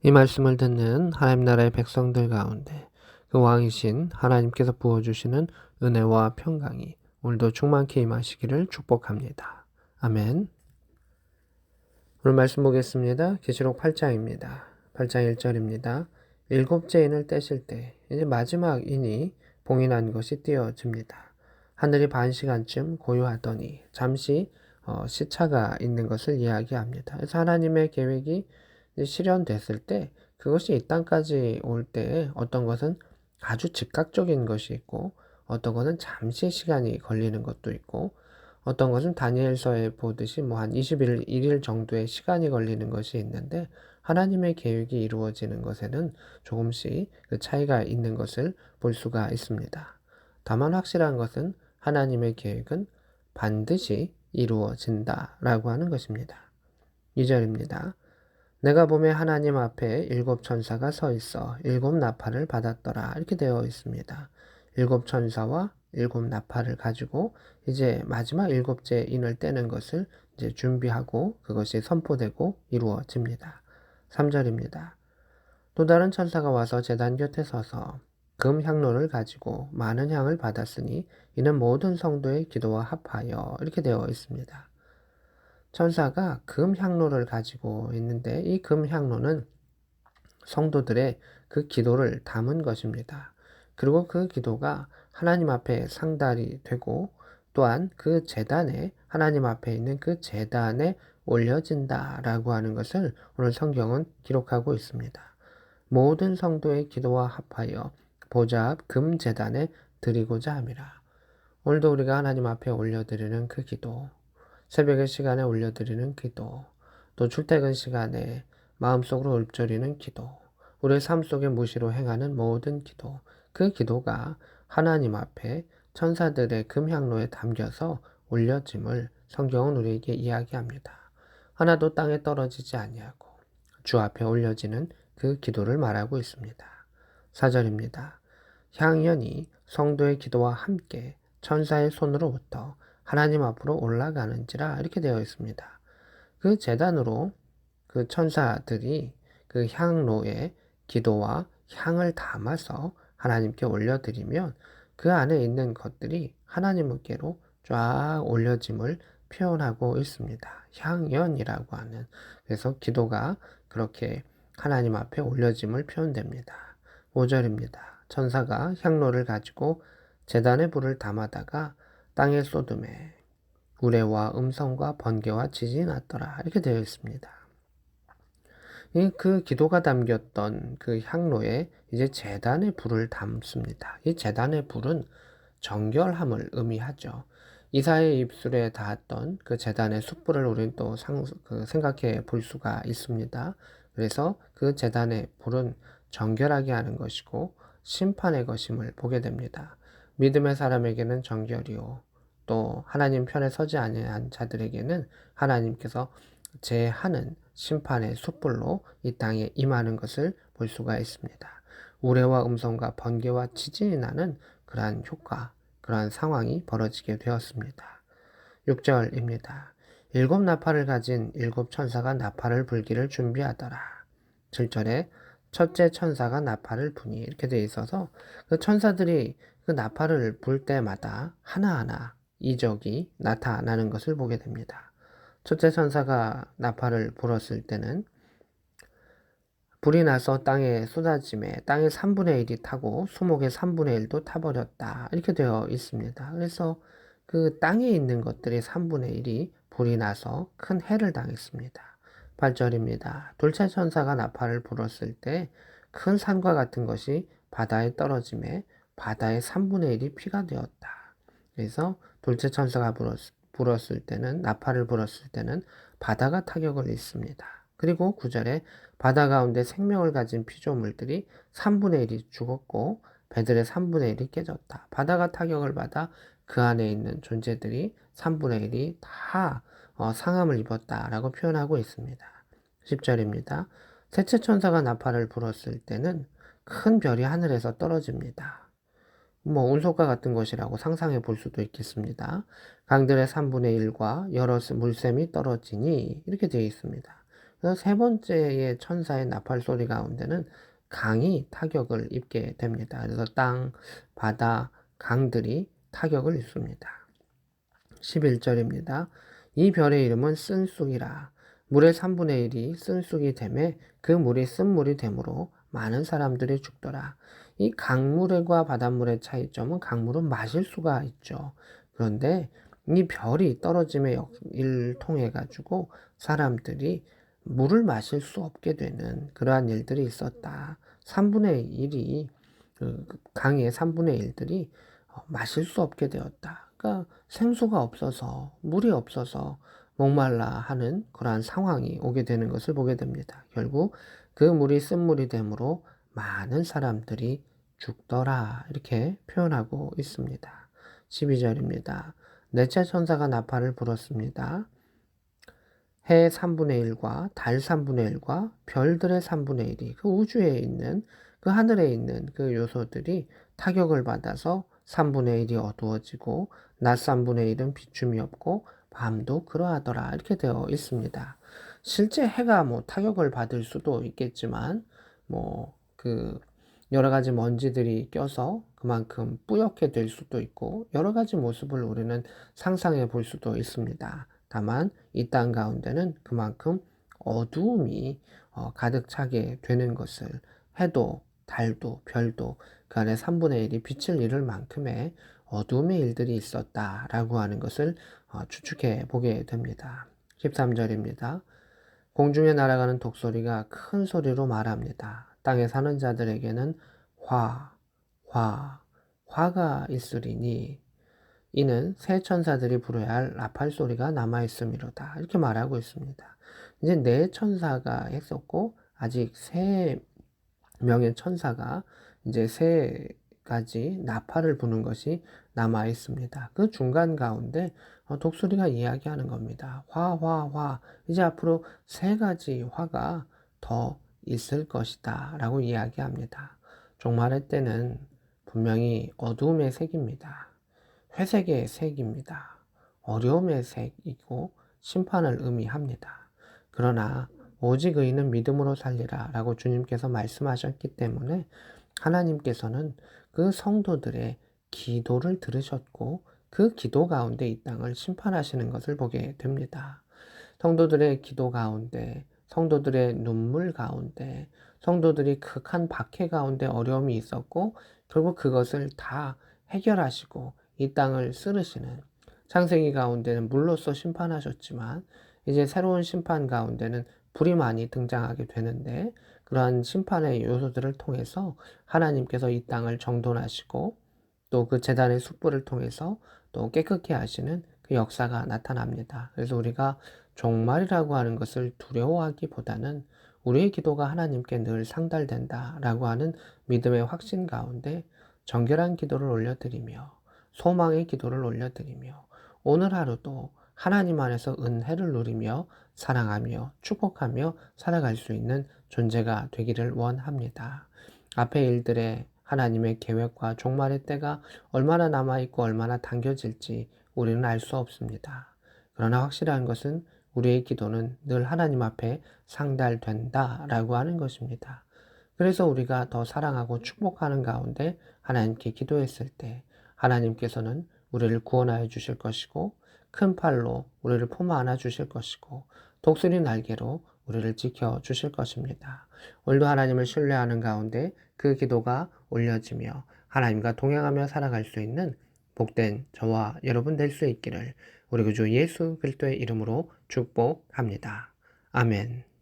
이 말씀을 듣는 하나님 나라의 백성들 가운데 그 왕이신 하나님께서 부어주시는 은혜와 평강이 오늘도 충만케 임하시기를 축복합니다. 아멘. 오늘 말씀 보겠습니다. 계시록 8장입니다. 8장 1절입니다. 일곱째 인을 떼실 때 이제 마지막 인이 봉인한 것이 띄어집니다. 하늘이 반 시간쯤 고요하더니 잠시 시차가 있는 것을 이야기합니다. 그래서 하나님의 계획이 실현됐을 때 그것이 이 땅까지 올 때 어떤 것은 아주 즉각적인 것이 있고 어떤 것은 잠시 시간이 걸리는 것도 있고 어떤 것은 다니엘서에 보듯이 한 20일, 1일 정도의 시간이 걸리는 것이 있는데 하나님의 계획이 이루어지는 것에는 조금씩 그 차이가 있는 것을 볼 수가 있습니다. 다만 확실한 것은 하나님의 계획은 반드시 이루어진다라고 하는 것입니다. 2절입니다. 내가 봄에 하나님 앞에 일곱 천사가 서 있어 일곱 나팔을 받았더라. 이렇게 되어 있습니다. 일곱 천사와 일곱 나팔을 가지고 이제 마지막 일곱째 인을 떼는 것을 이제 준비하고 그것이 선포되고 이루어집니다. 3절입니다. 또 다른 천사가 와서 제단 곁에 서서 금 향로를 가지고 많은 향을 받았으니 이는 모든 성도의 기도와 합하여 이렇게 되어 있습니다. 천사가 금 향로를 가지고 있는데 이 금 향로는 성도들의 그 기도를 담은 것입니다. 그리고 그 기도가 하나님 앞에 상달이 되고 또한 그 제단에 하나님 앞에 있는 그 제단에 올려진다라고 하는 것을 오늘 성경은 기록하고 있습니다. 모든 성도의 기도와 합하여 보좌 앞 금 제단에 드리고자 함이라. 오늘도 우리가 하나님 앞에 올려드리는 그 기도, 새벽의 시간에 올려드리는 기도, 또 출퇴근 시간에 마음속으로 읊조리는 기도, 우리의 삶 속에 무시로 행하는 모든 기도, 그 기도가 하나님 앞에 천사들의 금향로에 담겨서 올려짐을 성경은 우리에게 이야기합니다. 하나도 땅에 떨어지지 아니하고 주 앞에 올려지는 그 기도를 말하고 있습니다. 4절입니다. 향연이 성도의 기도와 함께 천사의 손으로부터 하나님 앞으로 올라가는지라 이렇게 되어 있습니다. 그 제단으로 그 천사들이 그 향로에 기도와 향을 담아서 하나님께 올려드리면 그 안에 있는 것들이 하나님께로 쫙 올려짐을 표현하고 있습니다. 향연이라고 하는. 그래서 기도가 그렇게 하나님 앞에 올려짐을 표현됩니다. 5절입니다. 천사가 향로를 가지고 제단에 불을 담아다가 땅에 쏟음에 우레와 음성과 번개와 지진이 났더라. 이렇게 되어 있습니다. 그 기도가 담겼던 그 향로에 이제 제단의 불을 담습니다. 이 제단의 불은 정결함을 의미하죠. 이사의 입술에 닿았던 그 제단의 숯불을 우리는 또 생각해 볼 수가 있습니다. 그래서 그 제단의 불은 정결하게 하는 것이고 심판의 것임을 보게 됩니다. 믿음의 사람에게는 정결이요. 또 하나님 편에 서지 아니한 자들에게는 하나님께서 제하는 심판의 숯불로 이 땅에 임하는 것을 볼 수가 있습니다. 우레와 음성과 번개와 지진이 나는 그러한 효과, 그러한 상황이 벌어지게 되었습니다. 6절입니다. 일곱 나팔을 가진 일곱 천사가 나팔을 불기를 준비하더라. 7절에 첫째 천사가 나팔을 부니 이렇게 되어 있어서 그 천사들이 그 나팔을 불 때마다 하나하나 이적이 나타나는 것을 보게 됩니다. 첫째 천사가 나팔을 불었을 때는 불이 나서 땅에 쏟아짐에 땅의 3분의 1이 타고 수목의 3분의 1도 타버렸다. 이렇게 되어 있습니다. 그래서 그 땅에 있는 것들의 3분의 1이 불이 나서 큰 해를 당했습니다. 8절입니다. 둘째 천사가 나팔을 불었을 때 큰 산과 같은 것이 바다에 떨어짐에 바다의 3분의 1이 피가 되었다. 그래서 둘째 천사가 불었을 때는 나팔을 불었을 때는 바다가 타격을 입습니다. 그리고 9절에 바다 가운데 생명을 가진 피조물들이 3분의 1이 죽었고 배들의 3분의 1이 깨졌다. 바다가 타격을 받아 그 안에 있는 존재들이 3분의 1이 다 상함을 입었다라고 표현하고 있습니다. 10절입니다. 셋째 천사가 나팔을 불었을 때는 큰 별이 하늘에서 떨어집니다. 운석과 같은 것이라고 상상해 볼 수도 있겠습니다. 강들의 3분의 1과 여러 물샘이 떨어지니 이렇게 되어 있습니다. 그래서 세 번째의 천사의 나팔 소리 가운데는 강이 타격을 입게 됩니다. 그래서 땅, 바다, 강들이 타격을 입습니다. 11절입니다. 이 별의 이름은 쓴쑥이라. 물의 3분의 1이 쓴쑥이 되매 그 물이 쓴물이 되므로 많은 사람들이 죽더라. 이 강물과 바닷물의 차이점은 강물은 마실 수가 있죠. 그런데 이 별이 떨어짐의 일을 통해 가지고 사람들이 물을 마실 수 없게 되는 그러한 일들이 있었다. 3분의 1이 강의 3분의 1들이 마실 수 없게 되었다. 그러니까 생수가 없어서 물이 없어서 목말라 하는 그러한 상황이 오게 되는 것을 보게 됩니다. 결국 그 물이 쓴물이 되므로 많은 사람들이 죽더라 이렇게 표현하고 있습니다. 12절입니다. 넷째 천사가 나팔을 불었습니다. 해 3분의 1과 달 3분의 1과 별들의 3분의 1이 그 우주에 있는 그 하늘에 있는 그 요소들이 타격을 받아서 3분의 1이 어두워지고 낮 3분의 1은 비춤이 없고 밤도 그러하더라 이렇게 되어 있습니다. 실제 해가 뭐 타격을 받을 수도 있겠지만 뭐 그 여러 가지 먼지들이 껴서 그만큼 뿌옇게 될 수도 있고 여러 가지 모습을 우리는 상상해 볼 수도 있습니다. 다만 이 땅 가운데는 그만큼 어두움이 가득 차게 되는 것을 해도 달도 별도 그 안에 3분의 1이 빛을 잃을 만큼의 어두움의 일들이 있었다라고 하는 것을 추측해 보게 됩니다. 13절입니다. 공중에 날아가는 독수리가 큰 소리로 말합니다. 땅에 사는 자들에게는 화가 있으리니 이는 새 천사들이 부르야 할 나팔 소리가 남아 있음이로다. 이렇게 말하고 있습니다. 이제 네 천사가 했었고 아직 세 명의 천사가 이제 세 가지 나팔을 부는 것이 남아 있습니다. 그 중간 가운데 독수리가 이야기하는 겁니다. 화. 이제 앞으로 세 가지 화가 더 있을 것이다. 라고 이야기합니다. 종말의 때는 분명히 어두움의 색입니다. 회색의 색입니다. 어려움의 색이고 심판을 의미합니다. 그러나 오직 의인은 믿음으로 살리라 라고 주님께서 말씀하셨기 때문에 하나님께서는 그 성도들의 기도를 들으셨고 그 기도 가운데 이 땅을 심판하시는 것을 보게 됩니다. 성도들의 기도 가운데, 성도들의 눈물 가운데, 성도들이 극한 박해 가운데 어려움이 있었고 결국 그것을 다 해결하시고 이 땅을 쓰르시는 창세기 가운데는 물로써 심판하셨지만 이제 새로운 심판 가운데는 불이 많이 등장하게 되는데 그러한 심판의 요소들을 통해서 하나님께서 이 땅을 정돈하시고 또 그 제단의 숯불을 통해서 또 깨끗게 하시는 그 역사가 나타납니다. 그래서 우리가 종말이라고 하는 것을 두려워하기보다는 우리의 기도가 하나님께 늘 상달된다라고 하는 믿음의 확신 가운데 정결한 기도를 올려드리며 소망의 기도를 올려드리며 오늘 하루도 하나님 안에서 은혜를 누리며 사랑하며 축복하며 살아갈 수 있는 존재가 되기를 원합니다. 앞의 일들에 하나님의 계획과 종말의 때가 얼마나 남아있고 얼마나 당겨질지 우리는 알 수 없습니다. 그러나 확실한 것은 우리의 기도는 늘 하나님 앞에 상달된다라고 하는 것입니다. 그래서 우리가 더 사랑하고 축복하는 가운데 하나님께 기도했을 때 하나님께서는 우리를 구원하여 주실 것이고 큰 팔로 우리를 품어 안아 주실 것이고 독수리 날개로 우리를 지켜 주실 것입니다. 오늘도 하나님을 신뢰하는 가운데 그 기도가 올려지며 하나님과 동행하며 살아갈 수 있는 복된 저와 여러분 될 수 있기를 우리 구주 예수 그리스도의 이름으로 축복합니다. 아멘.